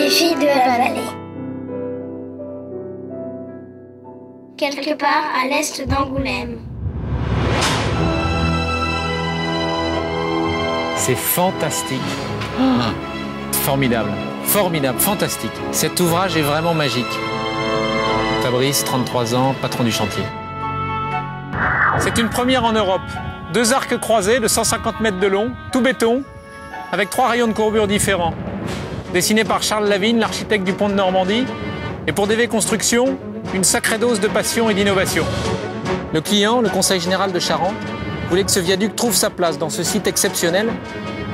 des filles de la vallée. Quelque part à l'est d'Angoulême. C'est fantastique. Formidable, formidable, fantastique. Cet ouvrage est vraiment magique. Fabrice, 33 ans, patron du chantier. C'est une première en Europe. 2 arcs croisés de 150 mètres de long, tout béton, avec 3 rayons de courbure différents. Dessiné par Charles Lavigne, l'architecte du pont de Normandie. Et pour DV Construction, une sacrée dose de passion et d'innovation. Le client, le Conseil général de Charente, voulait que ce viaduc trouve sa place dans ce site exceptionnel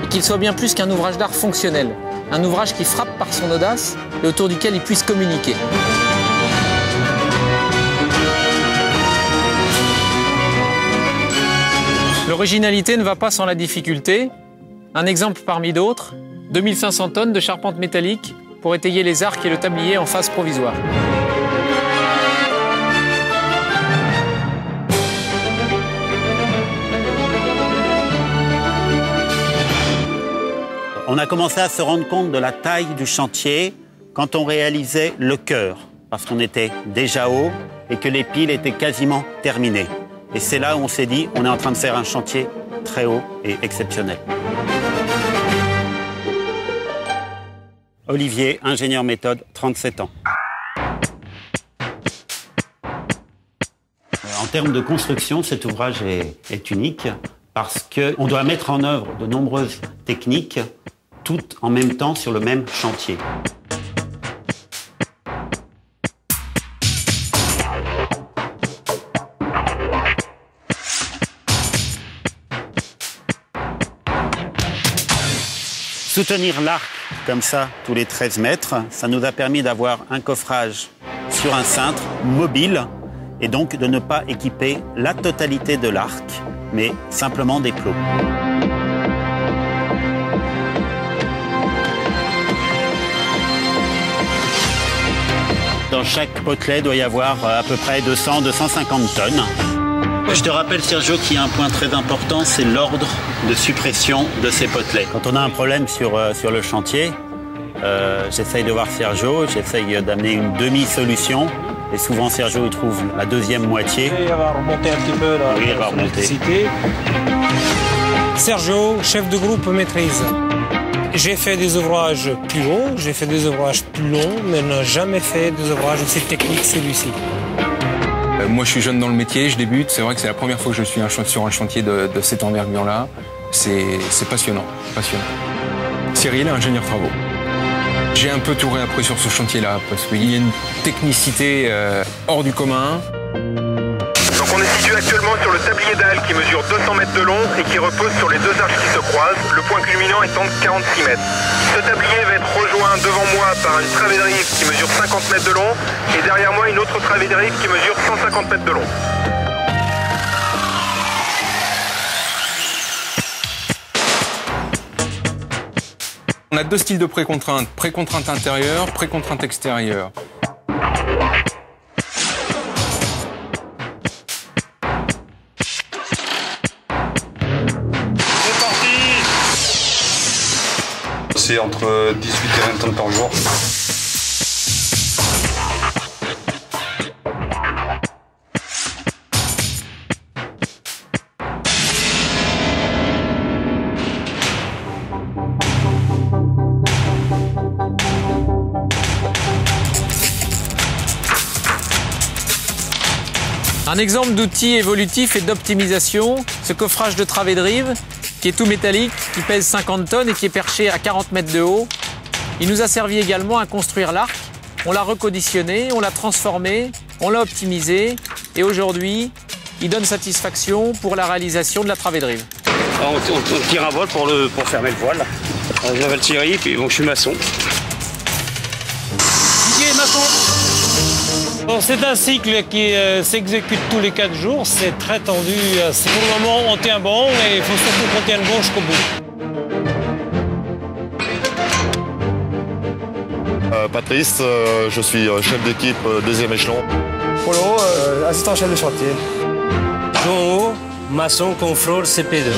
et qu'il soit bien plus qu'un ouvrage d'art fonctionnel. Un ouvrage qui frappe par son audace et autour duquel il puisse communiquer. L'originalité ne va pas sans la difficulté. Un exemple parmi d'autres, 2500 tonnes de charpente métallique pour étayer les arcs et le tablier en phase provisoire. On a commencé à se rendre compte de la taille du chantier quand on réalisait le cœur, parce qu'on était déjà haut et que les piles étaient quasiment terminées. Et c'est là où on s'est dit, on est en train de faire un chantier très haut et exceptionnel. Olivier, ingénieur méthode, 37 ans. En termes de construction, cet ouvrage est unique parce qu'on doit mettre en œuvre de nombreuses techniques toutes en même temps sur le même chantier. Soutenir l'arc comme ça, tous les 13 mètres, ça nous a permis d'avoir un coffrage sur un cintre mobile et donc de ne pas équiper la totalité de l'arc, mais simplement des plots. Dans chaque potelet, il doit y avoir à peu près 200-250 tonnes. Je te rappelle, Sergio, qu'il y a un point très important, c'est l'ordre de suppression de ces potelets. Quand on a un problème sur le chantier, j'essaye de voir Sergio, j'essaye d'amener une demi-solution. Et souvent, Sergio, il trouve la deuxième moitié. Il va remonter un petit peu là. Oui, il va remonter. Sergio, chef de groupe maîtrise. J'ai fait des ouvrages plus hauts, j'ai fait des ouvrages plus longs, mais n'a jamais fait des ouvrages aussi techniques que celui-ci. Moi, je suis jeune dans le métier, je débute. C'est vrai que c'est la première fois que je suis sur un chantier de cette envergure-là. C'est passionnant, passionnant. Cyril, ingénieur travaux. J'ai un peu tout réappris sur ce chantier-là, parce qu'il y a une technicité hors du commun. Donc on est situé actuellement sur le tablier d'Alle qui mesure 200 mètres de long et qui repose sur les 2 arches qui se croisent, le point culminant étant de 46 mètres. Ce tablier va être rejoint devant moi par une travée de rive qui mesure 50 mètres de long et derrière moi une autre travée de rive qui mesure 150 mètres de long. On a 2 styles de pré-contrainte. Pré-contrainte intérieure, pré-contrainte extérieure. C'est entre 18 et 20 tonnes par jour. Un exemple d'outil évolutif et d'optimisation, ce coffrage de travée de rive, qui est tout métallique, qui pèse 50 tonnes et qui est perché à 40 mètres de haut. Il nous a servi également à construire l'arc. On l'a reconditionné, on l'a transformé, on l'a optimisé et aujourd'hui, il donne satisfaction pour la réalisation de la travée de rive. Alors on tire un voile pour fermer le voile. Je m'appelle Thierry, puis bon, je suis maçon. Didier, maçon. Bon, c'est un cycle qui s'exécute tous les 4 jours, c'est très tendu. Pour le moment, on tient bon et il faut surtout qu'on tienne bon jusqu'au bout. Patrice, je suis chef d'équipe 2e échelon. Polo, assistant chef de chantier. Jean-O, maçon confrère CP2.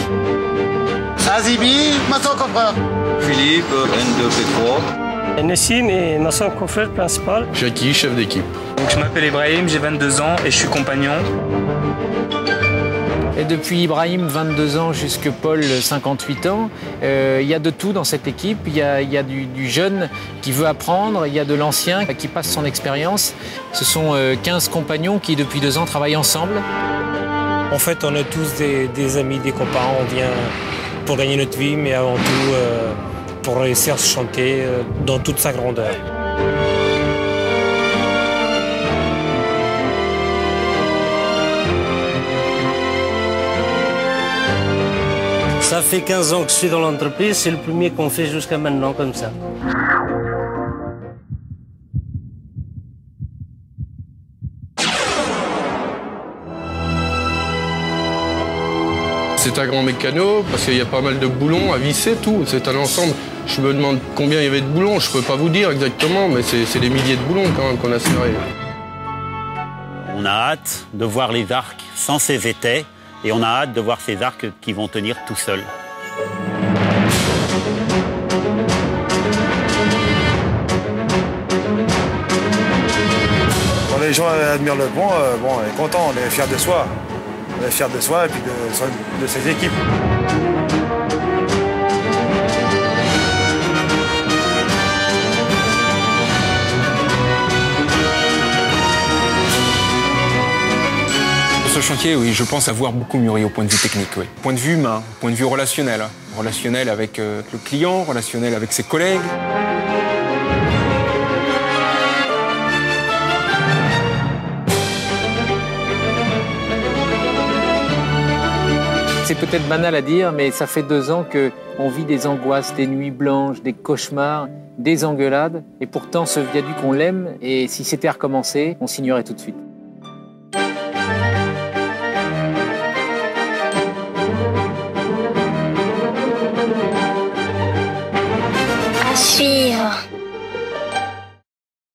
Azibi, maçon confrère. Philippe, N2P3. Nessim est maçon confrère principal. Jackie, chef d'équipe. Je m'appelle Ibrahim, j'ai 22 ans et je suis compagnon. Et depuis Ibrahim, 22 ans, jusque Paul, 58 ans, il y a de tout dans cette équipe. Il y a du jeune qui veut apprendre, il y a de l'ancien qui passe son expérience. Ce sont 15 compagnons qui, depuis 2 ans, travaillent ensemble. En fait, on est tous des amis, des copains. On vient pour gagner notre vie, mais avant tout pour réussir ce chantier dans toute sa grandeur. Ça fait 15 ans que je suis dans l'entreprise, c'est le premier qu'on fait jusqu'à maintenant comme ça. C'est un grand mécano parce qu'il y a pas mal de boulons à visser, tout. C'est un ensemble. Je me demande combien il y avait de boulons, je peux pas vous dire exactement, mais c'est des milliers de boulons quand même qu'on a serrés. On a hâte de voir les arcs sans ces étais et on a hâte de voir ces arcs qui vont tenir tout seuls. Quand les gens admirent le pont, on est content, on est fiers de soi. On est fiers de soi et puis de ses équipes. Ce chantier, oui, je pense avoir beaucoup mûri au point de vue technique, oui. Point de vue humain, point de vue relationnel. Relationnel avec le client, relationnel avec ses collègues. C'est peut-être banal à dire, mais ça fait 2 ans qu'on vit des angoisses, des nuits blanches, des cauchemars, des engueulades. Et pourtant, ce viaduc, on l'aime. Et si c'était à recommencer, on signerait tout de suite.